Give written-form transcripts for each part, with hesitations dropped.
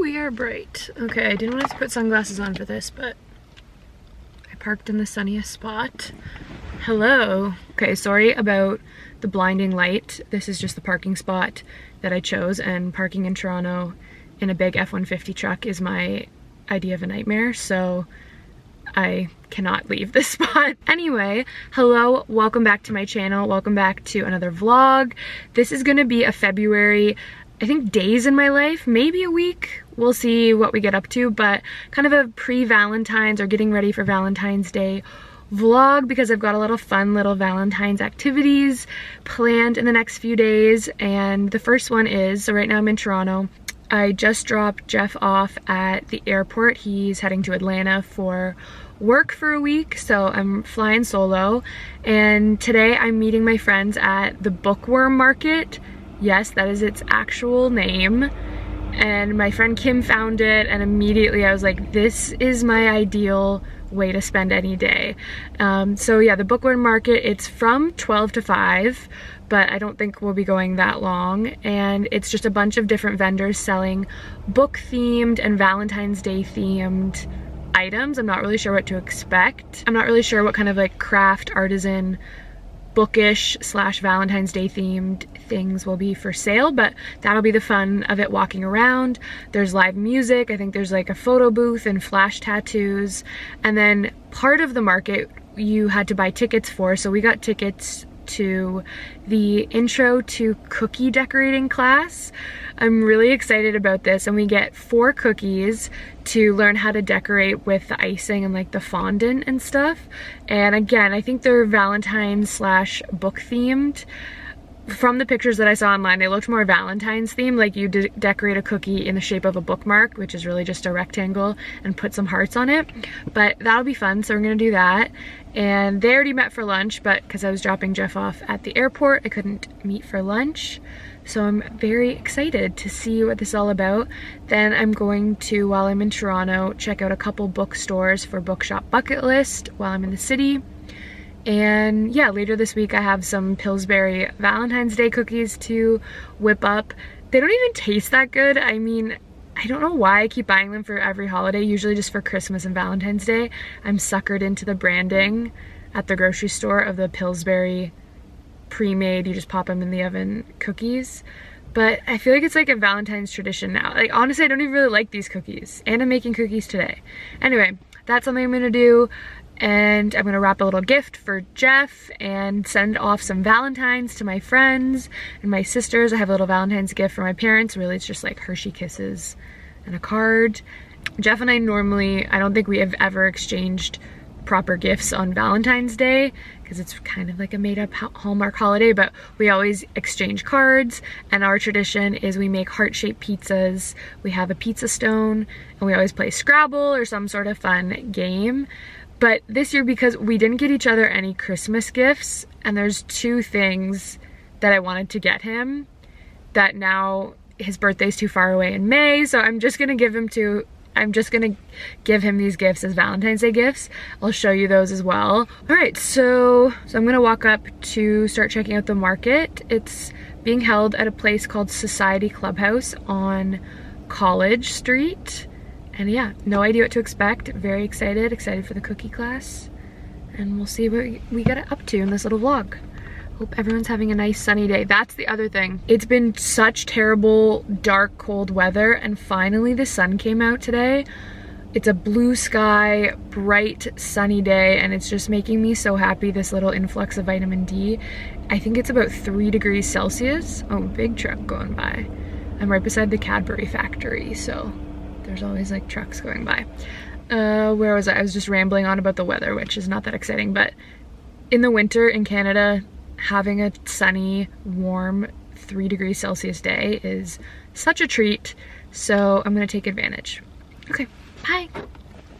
we are bright. Okay, I didn't want to put sunglasses on for this, but I parked in the sunniest spot. Hello. Okay, sorry about the blinding light. This is just the parking spot that I chose, and parking in Toronto in a big F-150 truck is my idea of a nightmare, so I cannot leave this spot. Anyway, hello, welcome back to my channel. Welcome back to another vlog. This is gonna be a February, I think, days in my life, maybe a week. We'll see what we get up to, but kind of a pre-Valentine's or getting ready for Valentine's Day vlog, because I've got a lot of fun little Valentine's activities planned in the next few days. And the first one is, so right now I'm in Toronto. I just dropped Jeff off at the airport. He's heading to Atlanta for work for a week, so I'm flying solo. And today I'm meeting my friends at the Bookworm market. Yes, that is its actual name. And my friend Kim found it, and immediately I was like, this is my ideal way to spend any day. So yeah, the Bookworm market, it's from 12 to 5, but I don't think we'll be going that long. And it's just a bunch of different vendors selling book themed and Valentine's Day themed items. I'm not really sure what to expect. I'm not really sure what kind of like craft, artisan, bookish / Valentine's Day themed things will be for sale, but that'll be the fun of it, walking around. There's live music. I think there's like a photo booth and flash tattoos. And then part of the market you had to buy tickets for, so we got tickets to the intro to cookie decorating class. I'm really excited about this, and we get 4 cookies to learn how to decorate with the icing and like the fondant and stuff. And again, I think they're Valentine's / book themed. From the pictures that I saw online, they looked more Valentine's themed, like you decorate a cookie in the shape of a bookmark, which is really just a rectangle, and put some hearts on it. But that'll be fun, so we're gonna do that. And they already met for lunch, but because I was dropping Jeff off at the airport, I couldn't meet for lunch. So I'm very excited to see what this is all about. Then I'm going to, while I'm in Toronto, check out a couple bookstores for Bookshop Bucket List while I'm in the city. And yeah, later this week I have some Pillsbury Valentine's Day cookies to whip up. They don't even taste that good. I mean, I don't know why I keep buying them for every holiday, usually just for Christmas and Valentine's Day. I'm suckered into the branding at the grocery store of the Pillsbury pre-made, you just pop them in the oven cookies. But I feel like it's like a Valentine's tradition now. Like, honestly, I don't even really like these cookies, and I'm making cookies today. Anyway, that's something I'm gonna do. And I'm gonna wrap a little gift for Jeff and send off some Valentines to my friends and my sisters. I have a little Valentine's gift for my parents. Really, it's just like Hershey Kisses and a card. Jeff and I normally, I don't think we have ever exchanged proper gifts on Valentine's Day, because it's kind of like a made-up Hallmark holiday, but we always exchange cards. And our tradition is we make heart-shaped pizzas. We have a pizza stone, and we always play Scrabble or some sort of fun game. But this year, because we didn't get each other any Christmas gifts, and there's 2 things that I wanted to get him that now his birthday's too far away in May, so I'm just gonna give him these gifts as Valentine's Day gifts. I'll show you those as well. All right, so I'm gonna walk up to start checking out the market. It's being held at a place called Society Clubhouse on College Street. And yeah, no idea what to expect. Very excited for the cookie class. And we'll see what we get up to in this little vlog. Hope everyone's having a nice sunny day. That's the other thing. It's been such terrible, dark, cold weather, and finally the sun came out today. It's a blue sky, bright, sunny day, and it's just making me so happy, this little influx of vitamin D. I think it's about 3 degrees Celsius. Oh, big truck going by. I'm right beside the Cadbury factory, so there's always like trucks going by. Where was I? I was just rambling on about the weather, which is not that exciting, but in the winter in Canada, having a sunny, warm 3 degrees Celsius day is such a treat, so I'm gonna take advantage. Okay, bye.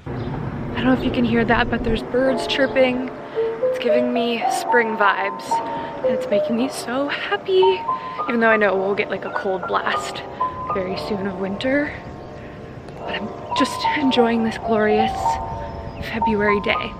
I don't know if you can hear that, but there's birds chirping. It's giving me spring vibes, and it's making me so happy, even though I know we'll get like a cold blast very soon of winter. But I'm just enjoying this glorious February day.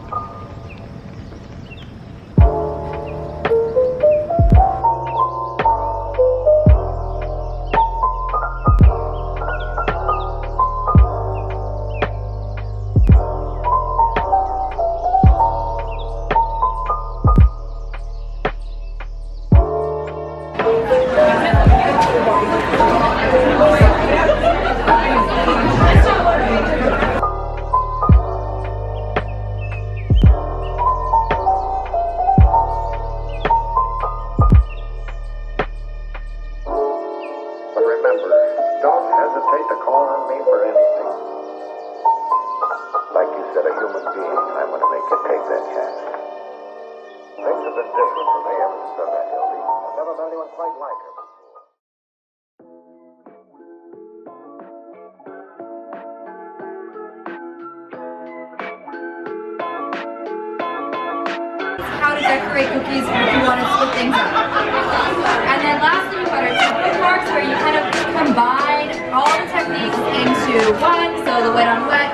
Don't hesitate to call on me for anything. Like you said, a human being, I want to make you take that chance. Things have been different for me ever since I met Hildy. I've never met anyone quite like her before. How to decorate cookies if you want to split things up. And then lastly, we've got our two bookmarks where you kind of combine all the techniques into one. So the wet on wet,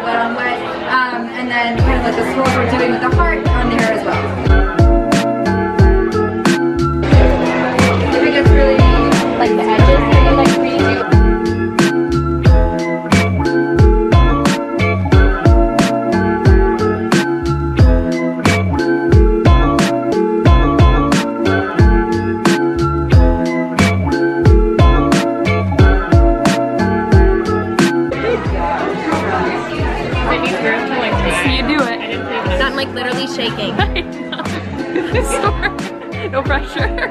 and then kind of like the swirl we're doing with the heart on there as well. If it gets really, like the edges really like crazy. Literally shaking. No pressure. I'm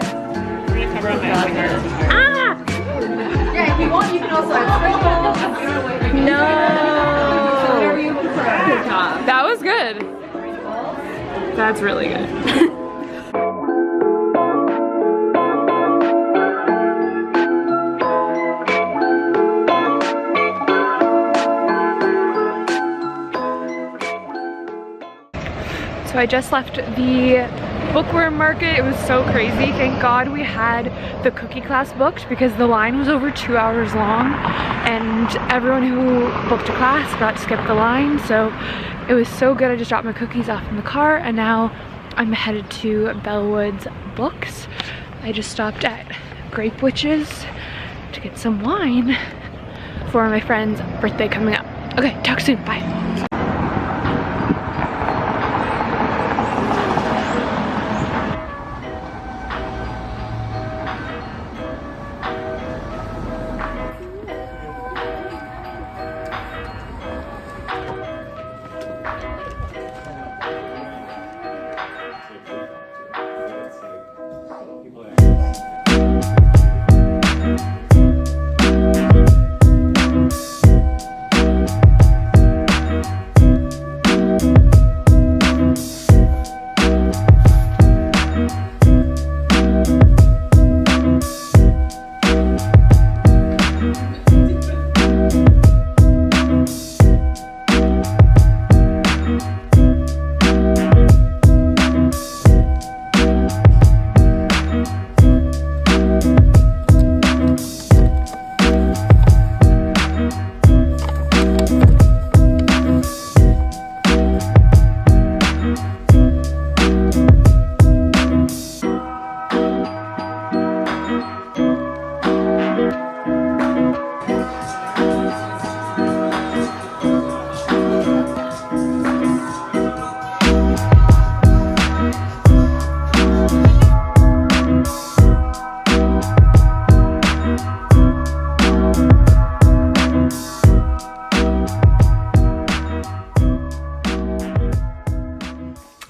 gonna cover up my finger. Ah! Yeah, if you want, you can also No. That was good. That's really good. So I just left the bookworm market. It was so crazy. Thank God we had the cookie class booked because the line was over 2 hours long and everyone who booked a class got to skip the line. So it was so good. I just dropped my cookies off in the car and now I'm headed to Bellwood's Books. I just stopped at Grape Witches to get some wine for my friend's birthday coming up. Okay, talk soon. Bye.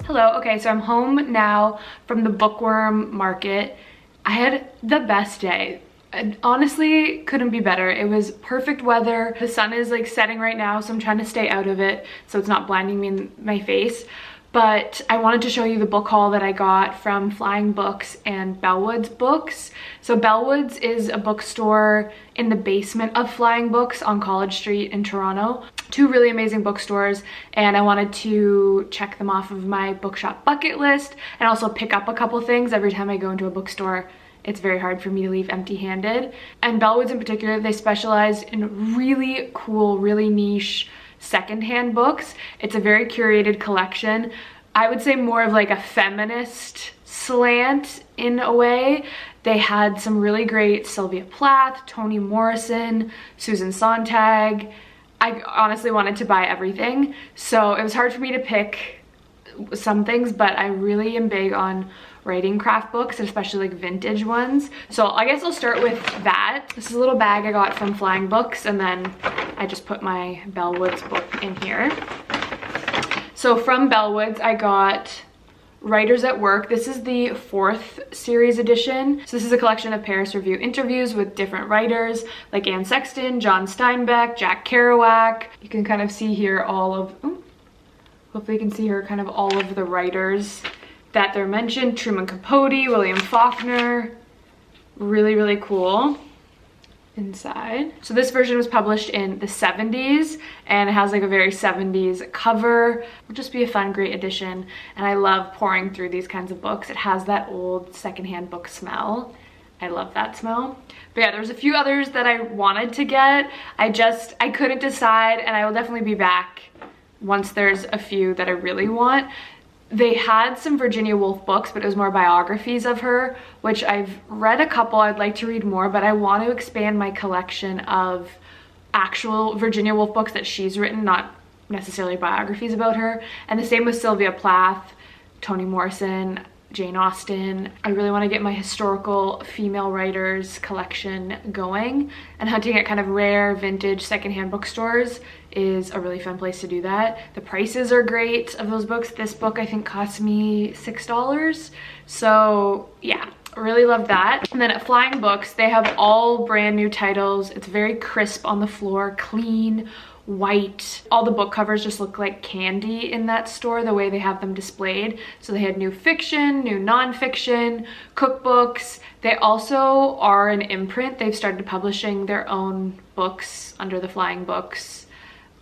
Hello, okay, so I'm home now from the bookworm market. I had the best day. I honestly couldn't be better. It was perfect weather. The sun is like setting right now, so I'm trying to stay out of it so it's not blinding me in my face. But I wanted to show you the book haul that I got from Flying Books and Bellwood's Books. So Bellwood's is a bookstore in the basement of Flying Books on College Street in Toronto. Two really amazing bookstores, and I wanted to check them off of my bookshop bucket list and also pick up a couple things. Every time I go into a bookstore, it's very hard for me to leave empty-handed. And Bellwood's in particular, they specialize in really cool, really niche secondhand books. It's a very curated collection. I would say more of like a feminist slant in a way. They had some really great Sylvia Plath, Toni Morrison, Susan Sontag. I honestly wanted to buy everything, so it was hard for me to pick some things, but I really am big on writing craft books, especially like vintage ones. So I guess I'll start with that. This is a little bag I got from Flying Books, and then I just put my Bellwood's book in here. So from Bellwood's, I got Writers at Work. This is the 4th series edition. So this is a collection of Paris Review interviews with different writers like Anne Sexton, John Steinbeck, Jack Kerouac. You can kind of see here all of, hopefully you can see here kind of all of the writers that they're mentioned. Truman Capote, William Faulkner. Really, really cool inside. So this version was published in the 70s and it has like a very 70s cover. It'll just be a fun, great edition. And I love pouring through these kinds of books. It has that old secondhand book smell. I love that smell. But yeah, there's a few others that I wanted to get. I couldn't decide, and I will definitely be back once there's a few that I really want. They had some Virginia Woolf books, but it was more biographies of her, which I've read a couple. I'd like to read more, but I want to expand my collection of actual Virginia Woolf books that she's written, not necessarily biographies about her. And the same with Sylvia Plath, Toni Morrison, Jane Austen. I really want to get my historical female writers collection going, and hunting at kind of rare vintage secondhand bookstores is a really fun place to do that. The prices are great of those books. This book I think cost me $6. So yeah, I really love that. And then at Flying Books, they have all brand new titles. It's very crisp on the floor, clean, white. All the book covers just look like candy in that store, the way they have them displayed. So they had new fiction, new nonfiction, cookbooks. They also are an imprint. They've started publishing their own books under the Flying Books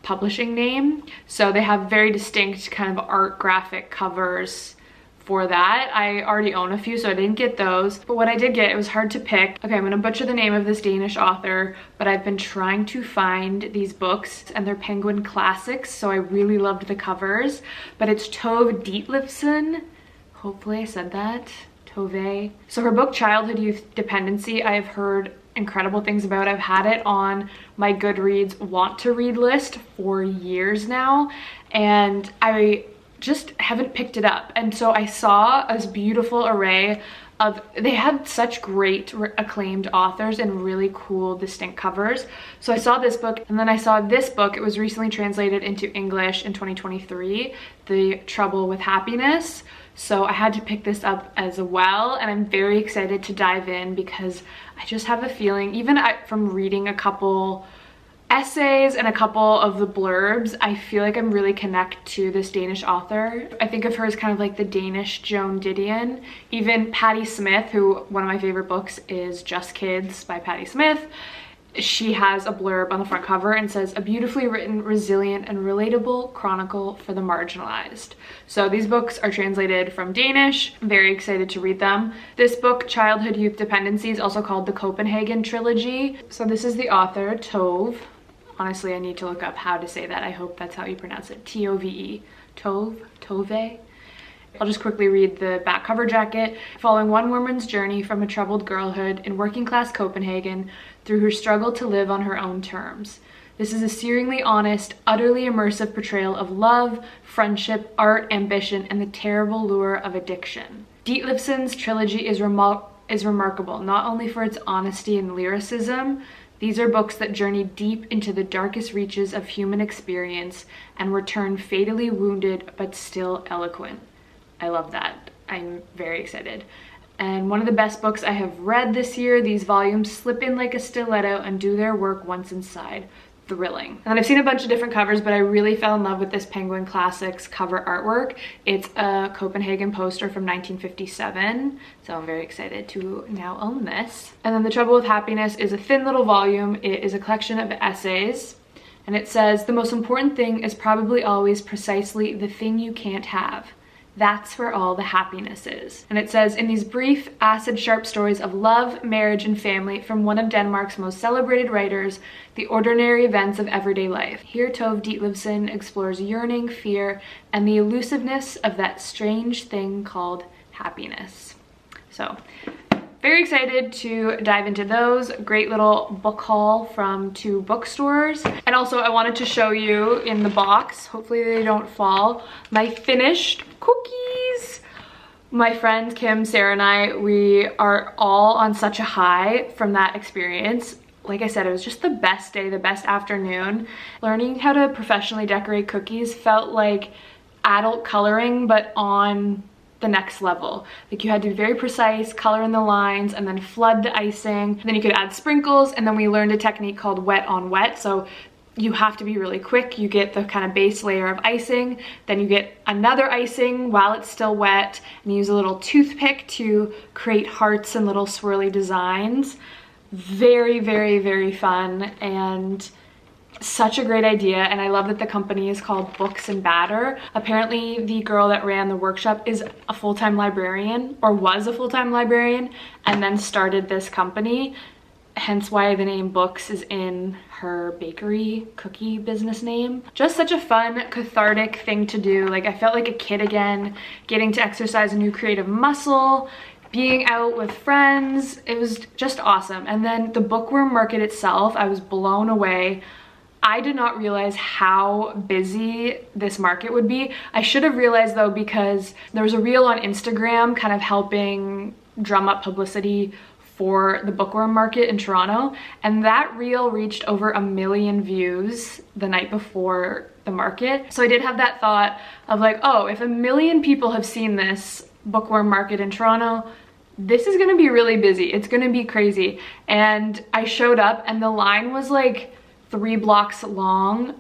publishing name. So they have very distinct kind of art graphic covers for that. I already own a few, so I didn't get those. But what I did get, it was hard to pick. Okay, I'm gonna butcher the name of this Danish author, but I've been trying to find these books, and they're Penguin classics, so I really loved the covers. But it's Tove Ditlevsen. Hopefully I said that. Tove. So her book, Childhood Youth Dependency, I have heard incredible things about. I've had it on my Goodreads want to read list for years now, and I just haven't picked it up. And so I saw this beautiful array of, they had such great acclaimed authors and really cool distinct covers. So I saw this book, and then I saw this book. It was recently translated into English in 2023, The Trouble with Happiness. So I had to pick this up as well, and I'm very excited to dive in because I just have a feeling, even from reading a couple essays and a couple of the blurbs, I feel like I'm really connected to this Danish author. I think of her as kind of like the Danish Joan Didion. Even Patti Smith, who one of my favorite books is Just Kids by Patti Smith, she has a blurb on the front cover and says, "A beautifully written, resilient, and relatable chronicle for the marginalized." So these books are translated from Danish. I'm very excited to read them. This book, Childhood Youth Dependency, is also called the Copenhagen Trilogy. So this is the author, Tove. Honestly, I need to look up how to say that. I hope that's how you pronounce it. T-O-V-E. Tove. I'll just quickly read the back cover jacket. Following one woman's journey from a troubled girlhood in working class Copenhagen through her struggle to live on her own terms. This is a searingly honest, utterly immersive portrayal of love, friendship, art, ambition, and the terrible lure of addiction. Ditlevsen's trilogy is remarkable, not only for its honesty and lyricism. These are books that journey deep into the darkest reaches of human experience and return fatally wounded but still eloquent. I love that. I'm very excited. And one of the best books I have read this year. These volumes slip in like a stiletto and do their work once inside. Thrilling. And I've seen a bunch of different covers, but I really fell in love with this Penguin Classics cover artwork. It's a Copenhagen poster from 1957, so I'm very excited to now own this. And then The Trouble with Happiness is a thin little volume. It is a collection of essays, and it says, "The most important thing is probably always precisely the thing you can't have. That's where all the happiness is." And it says, "In these brief, acid-sharp stories of love, marriage, and family from one of Denmark's most celebrated writers, the ordinary events of everyday life. Here Tove Ditlevsen explores yearning, fear, and the elusiveness of that strange thing called happiness." So, very excited to dive into those. Great little book haul from 2 bookstores. And also I wanted to show you in the box, hopefully they don't fall, my finished cookies. My friends Kim, Sarah, and I, we are all on such a high from that experience. Like I said, it was just the best day, the best afternoon. Learning how to professionally decorate cookies felt like adult coloring, but on the next level. Like, you had to be very precise, color in the lines, and then flood the icing. Then you could add sprinkles, and then we learned a technique called wet on wet. So you have to be really quick. You get the kind of base layer of icing, then you get another icing while it's still wet, and you use a little toothpick to create hearts and little swirly designs. Very, very, very fun, and such a great idea. And I love that the company is called Books and Batter. Apparently the girl that ran the workshop is a full-time librarian, or was a full-time librarian, and then started this company, hence why the name Books is in her bakery cookie business name. Just such a fun, cathartic thing to do. Like, I felt like a kid again, getting to exercise a new creative muscle, being out with friends. It was just awesome. And then the bookworm market itself, I was blown away. I did not realize how busy this market would be. I should have realized though, because there was a reel on Instagram kind of helping drum up publicity for the bookworm market in Toronto, and that reel reached over 1 million views the night before the market. So I did have that thought of like, oh, if 1 million people have seen this bookworm market in Toronto, this is gonna be really busy. It's gonna be crazy. And I showed up and the line was like 3 blocks long.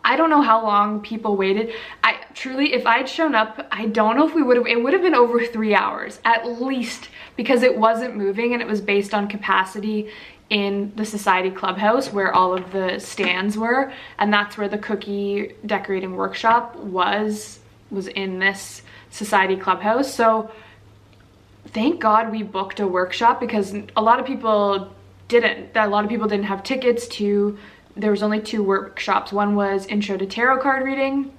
I don't know how long people waited. I truly, if I'd shown up, I don't know if we would have, it would have been over 3 hours at least, because it wasn't moving, and it was based on capacity in the Society Clubhouse where all of the stands were, and that's where the cookie decorating workshop was in this Society Clubhouse. So thank God we booked a workshop, because a lot of people didn't have tickets to. There was only 2 workshops. One was Intro to Tarot Card Reading,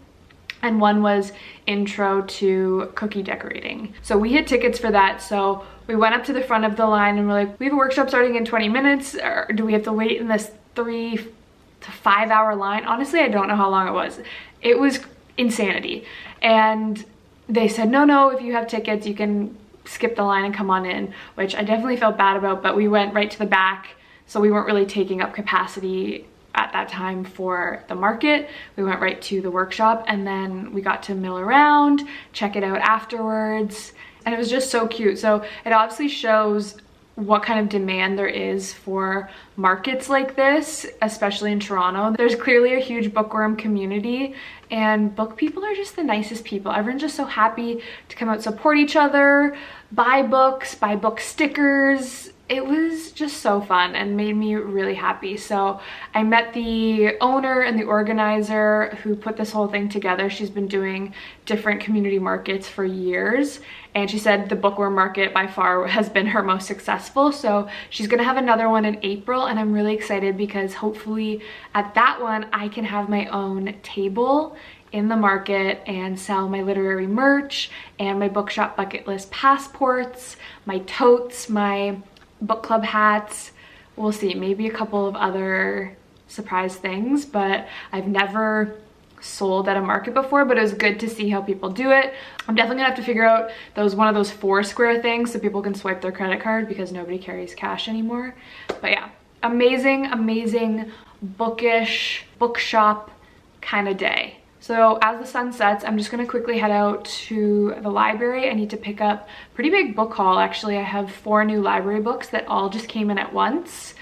and one was Intro to Cookie Decorating. So we had tickets for that. So we went up to the front of the line and we're like, we have a workshop starting in 20 minutes. Or do we have to wait in this 3 to 5 hour line? Honestly, I don't know how long it was. It was insanity. And they said, no, if you have tickets, you can skip the line and come on in, which I definitely felt bad about, but we went right to the back. So we weren't really taking up capacity at that time for the market. We went right to the workshop, and then we got to mill around, check it out afterwards, and it was just so cute. So it obviously shows what kind of demand there is for markets like this, especially in Toronto. There's clearly a huge bookworm community, and book people are just the nicest people. Everyone's just so happy to come out, support each other, buy books, buy book stickers. It was just so fun and made me really happy. So I met the owner and the organizer who put this whole thing together. She's been doing different community markets for years, and she said the bookworm market by far has been her most successful. So she's gonna have another one in April, and I'm really excited because hopefully at that one I can have my own table in the market and sell my literary merch and my bookshop bucket list passports, my totes, my book club hats. We'll see, maybe a couple of other surprise things, but I've never sold at a market before, but it was good to see how people do it. I'm definitely gonna have to figure out one of those 4 square things so people can swipe their credit card, because nobody carries cash anymore. But yeah, amazing bookish bookshop kind of day. So as the sun sets, I'm just gonna quickly head out to the library. I need to pick up a pretty big book haul. Actually, I have 4 new library books that all just came in at once.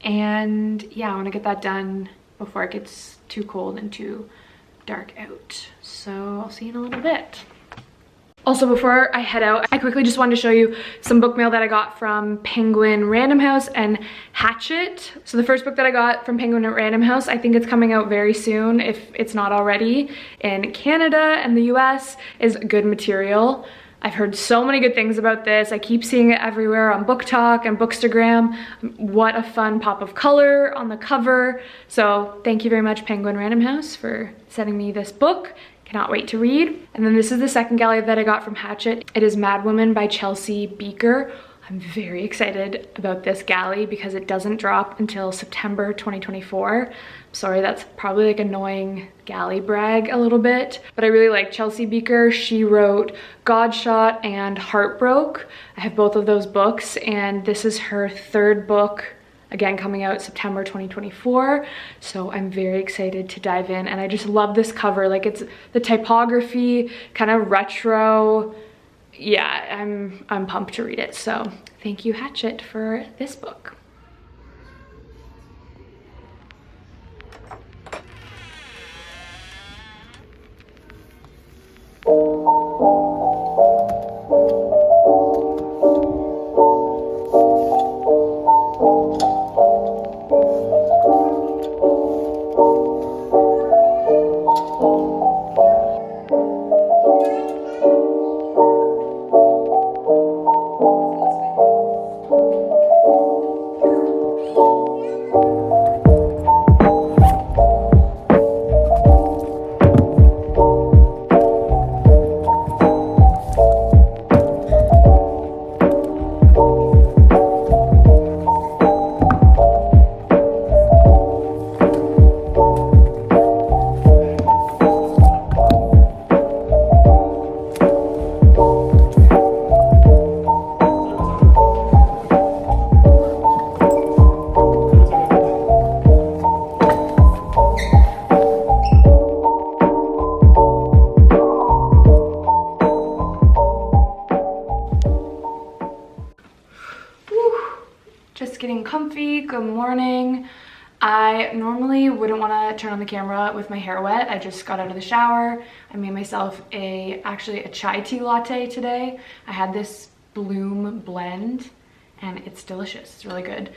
And yeah, I wanna get that done before it gets too cold and too dark out. So I'll see you in a little bit. Also, before I head out, I quickly just wanted to show you some book mail that I got from Penguin Random House and Hatchet. So the first book that I got from Penguin Random House, I think it's coming out very soon, if it's not already, in Canada and the US, is Good Material. I've heard so many good things about this. I keep seeing it everywhere on Book Talk and Bookstagram. What a fun pop of color on the cover. So thank you very much, Penguin Random House, for sending me this book. Cannot wait to read. And then this is the second galley that I got from Hatchet. It is Mad Woman by Chelsea Beaker. I'm very excited about this galley because it doesn't drop until September 2024. Sorry, that's probably like annoying galley brag a little bit, but I really like Chelsea Beaker. She wrote Godshot and Heartbroke. I have both of those books, and this is her 3rd book, again coming out September 2024. So I'm very excited to dive in, and I just love this cover. Like, it's the typography, kind of retro yeah, I'm pumped to read it. So thank you, Hatchet, for this book. Just getting comfy. Good morning. I normally wouldn't want to turn on the camera with my hair wet. I just got out of the shower. I made myself actually a chai tea latte today. I had this Bloom blend and it's delicious. It's really good.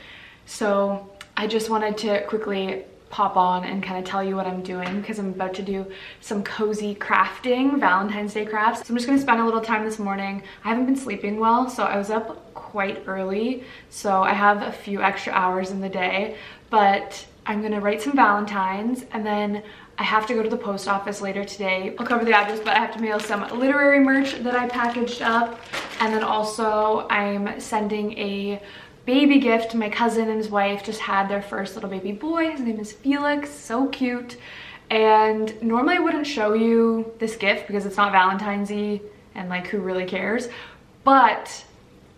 So I just wanted to quickly pop on and kind of tell you what I'm doing because I'm about to do some cozy crafting, Valentine's Day crafts. So I'm just going to spend a little time this morning. I haven't been sleeping well, so I was up quite early, so I have a few extra hours in the day, but I'm going to write some Valentines, and then I have to go to the post office later today. I'll cover the address, but I have to mail some literary merch that I packaged up, and then also I'm sending a baby gift. My cousin and his wife just had their first little baby boy. His name is Felix, so cute. And normally I wouldn't show you this gift because it's not Valentine's-y and like who really cares, but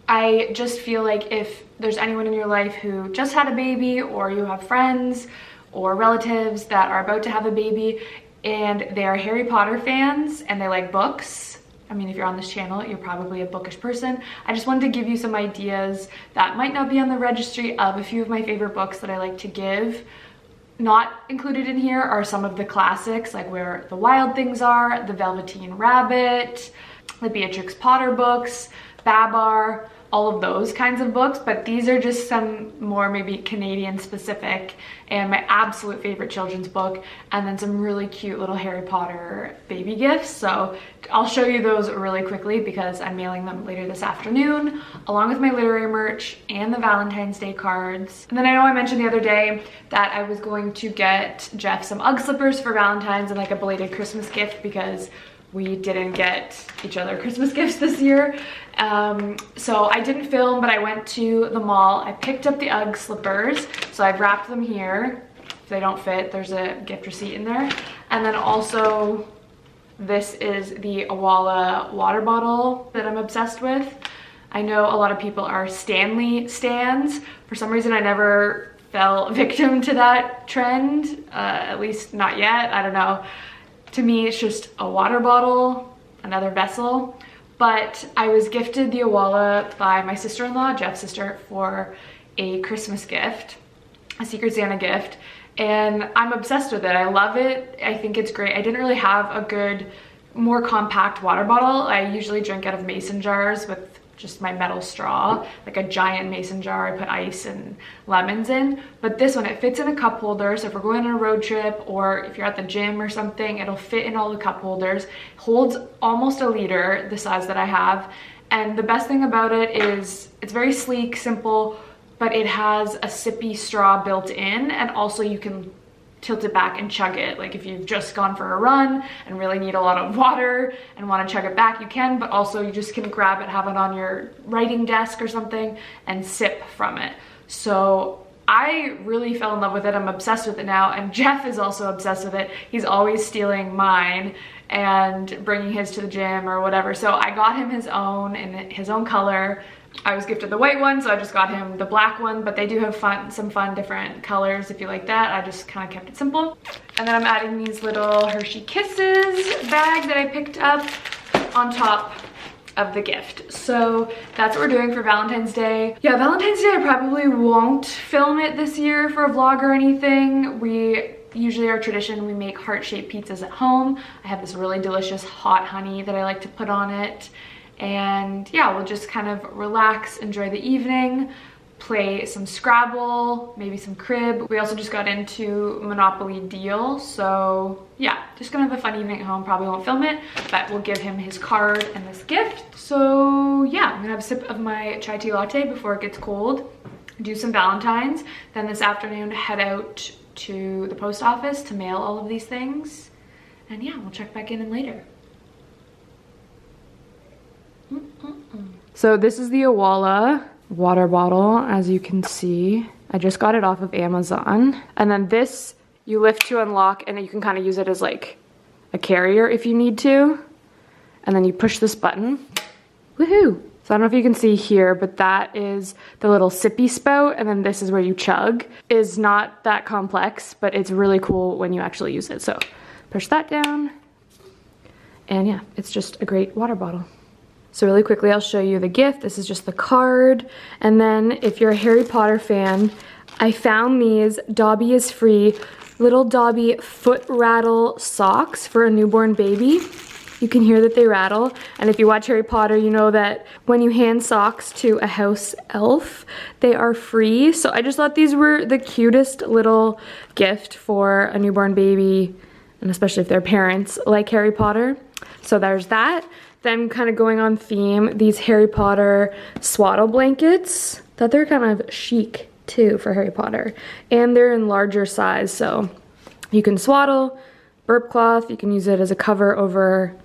I just feel like if there's anyone in your life who just had a baby, or you have friends or relatives that are about to have a baby and they are Harry Potter fans and they like books, I mean, if you're on this channel, you're probably a bookish person. I just wanted to give you some ideas that might not be on the registry of a few of my favorite books that I like to give. Not included in here are some of the classics, like Where the Wild Things Are, The Velveteen Rabbit, the Beatrix Potter books, Babar, all of those kinds of books, but these are just some more maybe Canadian specific, and my absolute favorite children's book, and then some really cute little Harry Potter baby gifts. So I'll show you those really quickly because I'm mailing them later this afternoon, along with my literary merch and the Valentine's Day cards. And then I know I mentioned the other day that I was going to get Jeff some Ugg slippers for Valentine's and like a belated Christmas gift because we didn't get each other Christmas gifts this year. So I didn't film, but I went to the mall. I picked up the Ugg slippers. So I've wrapped them here. If they don't fit, there's a gift receipt in there. And then also, this is the Awala water bottle that I'm obsessed with. I know a lot of people are Stanley stans. For some reason, I never fell victim to that trend, at least not yet. I don't know. To me, it's just a water bottle, another vessel. But I was gifted the Awala by my sister-in-law, Jeff's sister, for a Christmas gift, a Secret Santa gift. And I'm obsessed with it. I love it. I think it's great. I didn't really have a good, more compact water bottle. I usually drink out of mason jars with just my metal straw, like a giant mason jar I put ice and lemons in. But this one, it fits in a cup holder, so if we're going on a road trip or if you're at the gym or something, it'll fit in all the cup holders. Holds almost a liter, the size that I have. And the best thing about it is it's very sleek, simple, but it has a sippy straw built in, and also you can tilt it back and chug it. Like if you've just gone for a run and really need a lot of water and want to chug it back, you can, but also you just can grab it, have it on your writing desk or something and sip from it. So I really fell in love with it. I'm obsessed with it now, and Jeff is also obsessed with it. He's always stealing mine and bringing his to the gym or whatever. So I got him his own in his own color. I was gifted the white one, so I just got him the black one, but they do have some fun different colors if you like that. I just kind of kept it simple. And then I'm adding these little Hershey Kisses bag that I picked up on top of the gift. So that's what we're doing for Valentine's Day. Yeah, Valentine's Day I probably won't film it this year for a vlog or anything. Usually our tradition, we make heart-shaped pizzas at home. I have this really delicious hot honey that I like to put on it. And yeah, we'll just kind of relax, enjoy the evening, play some Scrabble, maybe some crib. We also just got into Monopoly Deal, so yeah, just gonna have a fun evening at home. Probably won't film it, but we'll give him his card and this gift. So yeah, I'm gonna have a sip of my chai tea latte before it gets cold, do some Valentines, then this afternoon head out to the post office to mail all of these things, and yeah, we'll check back in later. So this is the Awala water bottle, as you can see. I just got it off of Amazon. And then this, you lift to unlock, and you can kind of use it as like a carrier if you need to. And then you push this button. Woohoo! So I don't know if you can see here, but that is the little sippy spout, and then this is where you chug. Is not that complex, but it's really cool when you actually use it. So push that down, and yeah, it's just a great water bottle. So really quickly, I'll show you the gift. This is just the card. And then if you're a Harry Potter fan, I found these Dobby is Free little Dobby foot rattle socks for a newborn baby. You can hear that they rattle. And if you watch Harry Potter, you know that when you hand socks to a house elf, they are free. So I just thought these were the cutest little gift for a newborn baby, and especially if their parents like Harry Potter. So there's that. Then kind of going on theme, these Harry Potter swaddle blankets, that they're kind of chic too for Harry Potter. And they're in larger size, so you can swaddle, burp cloth, you can use it as a cover over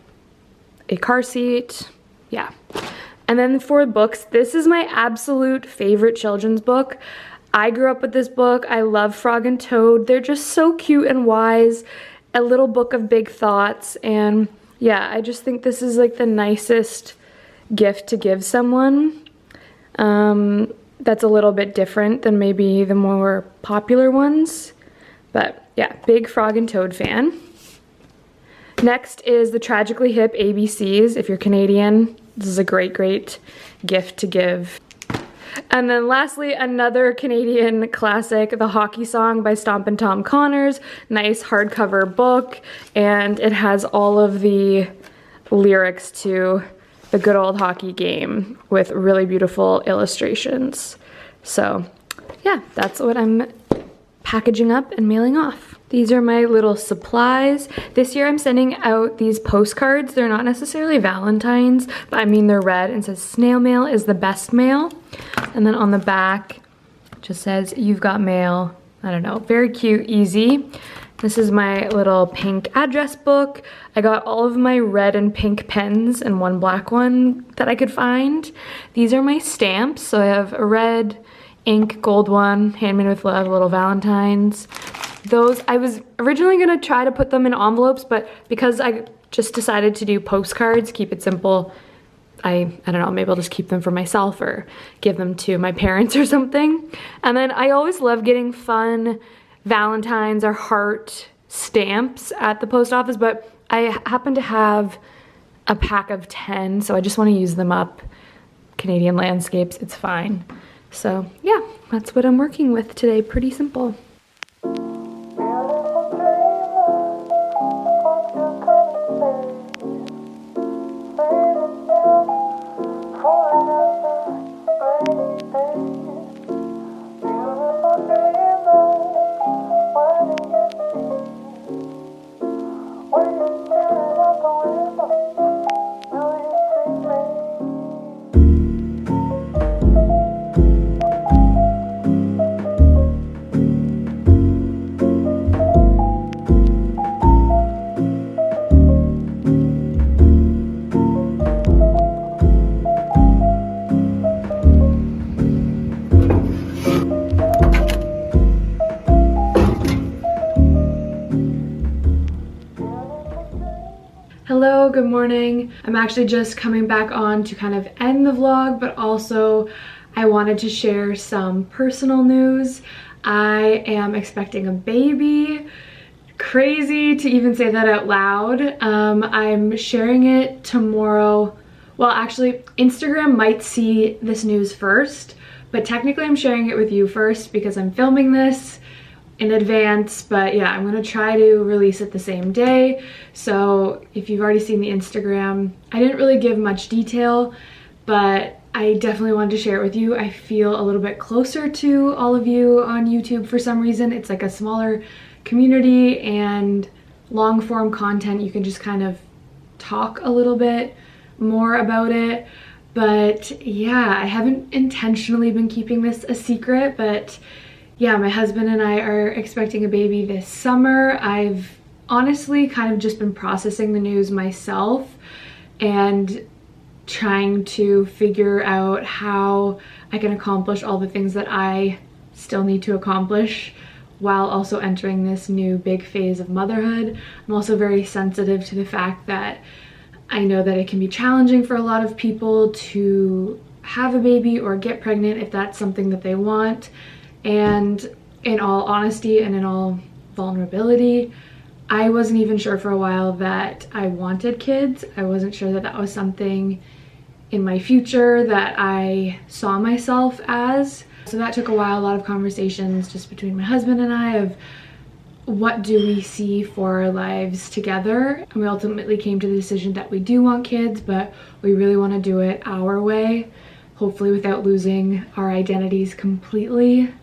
a car seat, yeah. And then for books, this is my absolute favorite children's book. I grew up with this book. I love Frog and Toad. They're just so cute and wise. A little book of big thoughts, and yeah, I just think this is like the nicest gift to give someone. That's a little bit different than maybe the more popular ones. But yeah, big Frog and Toad fan. Next is the Tragically Hip ABCs. If you're Canadian, this is a great, great gift to give. And then lastly, another Canadian classic, The Hockey Song by Stompin' Tom Connors. Nice hardcover book, and it has all of the lyrics to the good old hockey game with really beautiful illustrations. So yeah, that's what I'm packaging up and mailing off. These are my little supplies. This year I'm sending out these postcards. They're not necessarily Valentines, but I mean they're red and says snail mail is the best mail. And then on the back it just says you've got mail. I don't know, very cute, easy. This is my little pink address book. I got all of my red and pink pens and one black one that I could find. These are my stamps. So I have a red ink gold one, handmade with love, little Valentines. Those, I was originally gonna try to put them in envelopes, but because I just decided to do postcards, keep it simple, I don't know, maybe I'll just keep them for myself or give them to my parents or something. And then I always love getting fun Valentines or heart stamps at the post office, but I happen to have a pack of 10, so I just wanna use them up. Canadian landscapes, it's fine. So yeah, that's what I'm working with today, pretty simple. Hello, good morning. I'm actually just coming back on to kind of end the vlog, but also I wanted to share some personal news. I am expecting a baby. Crazy to even say that out loud. I'm sharing it tomorrow Well, actually, Instagram might see this news first, but technically I'm sharing it with you first because I'm filming this in advance. But yeah, I'm gonna try to release it the same day. So if you've already seen the Instagram, I didn't really give much detail, but I definitely wanted to share it with you. I feel a little bit closer to all of you on YouTube for some reason. It's like a smaller community, and long form content, you can just kind of talk a little bit more about it. But yeah, I haven't intentionally been keeping this a secret, but yeah, my husband and I are expecting a baby this summer. I've honestly kind of just been processing the news myself and trying to figure out how I can accomplish all the things that I still need to accomplish while also entering this new big phase of motherhood. I'm also very sensitive to the fact that I know that it can be challenging for a lot of people to have a baby or get pregnant if that's something that they want. And in all honesty and in all vulnerability, I wasn't even sure for a while that I wanted kids. I wasn't sure that that was something in my future that I saw myself as. So that took a while, a lot of conversations just between my husband and I of what do we see for our lives together. And we ultimately came to the decision that we do want kids, but we really want to do it our way, hopefully without losing our identities completely.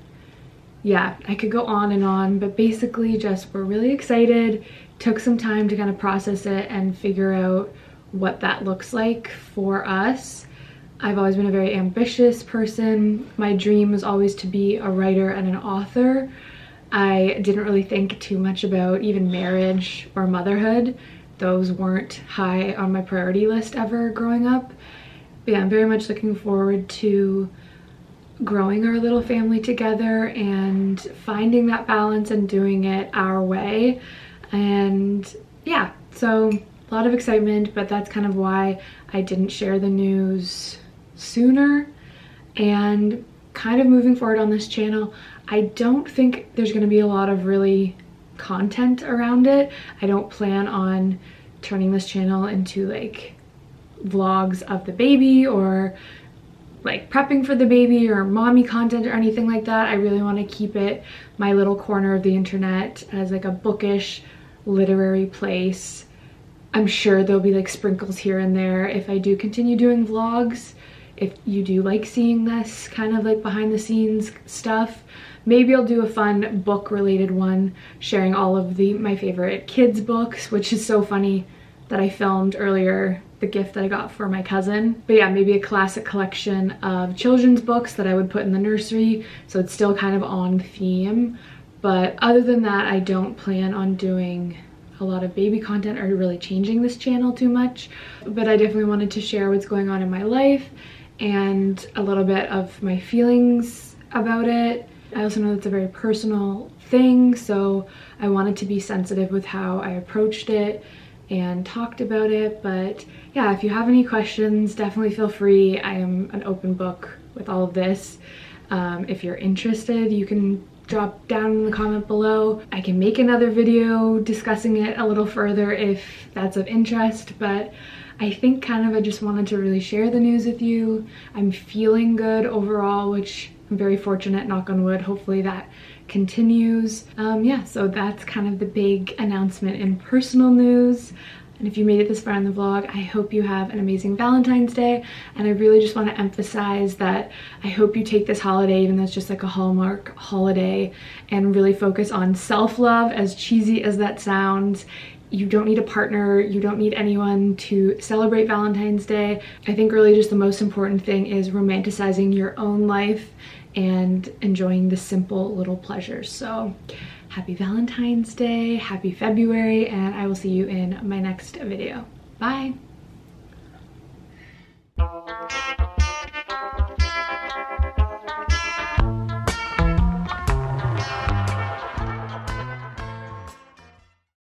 Yeah, I could go on, but basically just we're really excited. Took some time to kind of process it and figure out what that looks like for us. I've always been a very ambitious person. My dream was always to be a writer and an author. I didn't really think too much about even marriage or motherhood. Those weren't high on my priority list ever growing up. But yeah, I'm very much looking forward to growing our little family together and finding that balance and doing it our way. And yeah, so a lot of excitement, but that's kind of why I didn't share the news sooner. And kind of moving forward on this channel, I don't think there's going to be a lot of really content around it. I don't plan on turning this channel into like vlogs of the baby or like prepping for the baby or mommy content or anything like that. I really want to keep it my little corner of the internet as like a bookish literary place. I'm sure there'll be like sprinkles here and there if I do continue doing vlogs. If you do like seeing this kind of like behind the scenes stuff, maybe I'll do a fun book related one sharing all of my favorite kids books, which is so funny that I filmed earlier the gift that I got for my cousin. But yeah, maybe a classic collection of children's books that I would put in the nursery, so it's still kind of on theme. But other than that, I don't plan on doing a lot of baby content or really changing this channel too much. But I definitely wanted to share what's going on in my life and a little bit of my feelings about it. I also know it's a very personal thing, so I wanted to be sensitive with how I approached it and talked about it. But yeah, if you have any questions, definitely feel free. I am an open book with all of this. If you're interested, you can drop down in the comment below. I can make another video discussing it a little further if that's of interest, but I think kind of I just wanted to really share the news with you. I'm feeling good overall, which I'm very fortunate, knock on wood. Hopefully that continues. Yeah, so that's kind of the big announcement in personal news. And if you made it this far in the vlog, I hope you have an amazing Valentine's Day. And I really just want to emphasize that I hope you take this holiday, even though it's just like a Hallmark holiday, and really focus on self-love, as cheesy as that sounds. You don't need a partner, you don't need anyone to celebrate Valentine's Day. I think really just the most important thing is romanticizing your own life and enjoying the simple little pleasures. So happy Valentine's Day, happy February, and I will see you in my next video. Bye!